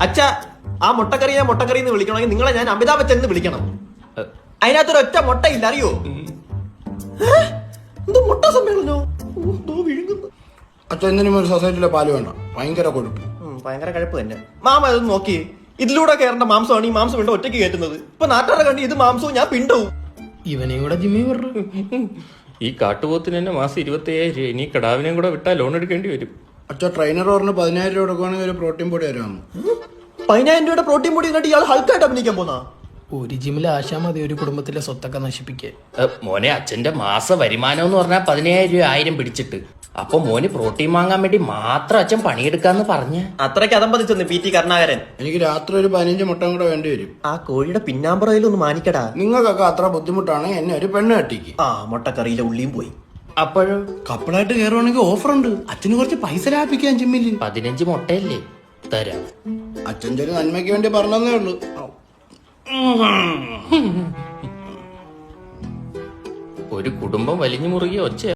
അച്ഛ ആ മുട്ടക്കറിയെ മുട്ടക്കറി എന്ന് വിളിക്കണമെങ്കിൽ നിങ്ങളെ ഞാൻ അമിതാഭ് ബച്ചൻ എന്ന് വിളിക്കണം. അതിനകത്തൊരു ഒറ്റ മുട്ടയില്ല, അറിയോ? എന്ത് മുട്ട സമ്മേളനോ വിഴുങ്ങുന്നു. അച്ഛൻ എന്തിനും ഒരു സൊസൈറ്റിയിലെ പാല് വേണ്ട, ഭയങ്കര കൊഴുപ്പ്. ഭയങ്കര കഴുപ്പ് തന്നെ. മാമ അതൊന്ന് നോക്കി, ഇതിലൂടെ കയറേണ്ട മാംസമാണ് ഈ മാംസം വീണ്ടും ഒറ്റയ്ക്ക് കയറ്റുന്നത്. ഇപ്പൊ നാട്ടുകാരെ കണ്ടി ഇത് മാംസവും ഞാൻ പിണ്ടവും. ഇവനെയും കൂടെ ജിമ്മി പറഞ്ഞു. ഈ കാട്ടുപോത്തിന് തന്നെ മാസം 25,000. ഇനി കടാവിനെയും കൂടെ വിട്ടാൽ ലോൺ എടുക്കേണ്ടി വരും. അച്ഛൻ ട്രെയിനർ പറഞ്ഞ് 10,000 രൂപ കൊടുക്കുവാണെങ്കിൽ ഒരു പ്രോട്ടീൻ പൊടി തരാമെന്ന്. 10,000 രൂപയുടെ പ്രോട്ടീൻ പൊടി കണ്ടിട്ട് ഇയാൾ ഹൾക്കായിട്ട് അഭിനയിക്കാൻ പോന്നാ. ഒരു ജിമ്മിൽ ആശാ മതി ഒരു കുടുംബത്തിലെ സ്വത്തൊക്കെ നശിപ്പിക്കാൻ. മോനെ, അച്ഛന്റെ മാസ വരുമാനം എന്ന് പറഞ്ഞാൽ 15,000 രൂപ 1000 പിടിച്ചിട്ട്. അപ്പൊ മോന് പ്രോട്ടീൻ വാങ്ങാൻ വേണ്ടി മാത്രം അച്ഛൻ പണിയെടുക്കാന്ന് പറഞ്ഞ അത്രയ്ക്ക് അതമ്പതിച്ചെന്ന് PT കരുണാകരൻ. എനിക്ക് രാത്രി ഒരു 15 മുട്ട കൂടെ വേണ്ടി വരും. ആ കോഴിയുടെ പിന്നാമ്പറയിലൊന്ന് മാനിക്കടാ. നിങ്ങൾക്കൊക്കെ അത്ര ബുദ്ധിമുട്ടാണ് എന്നെ ഒരു പെണ്ണ് കെട്ടിക്ക്. ആ മുട്ടക്കറിയിലെ ഉള്ളിയും പോയി. അപ്പോഴും കപ്പിളായിട്ട് കയറുവാണെങ്കിൽ ഓഫർ ഉണ്ട്. അച്ഛന് കുറച്ച് പൈസ ലാഭിക്കാൻ ജിമ്മിൽ. 15 മുട്ടയല്ലേ തരാം. അച്ഛൻ ചെറിയ നന്മയ്ക്ക് വേണ്ടി പറഞ്ഞതേ ഉള്ളൂ. ഒരു കുടുംബം വലിഞ്ഞു മുറുകിയ ഒച്ച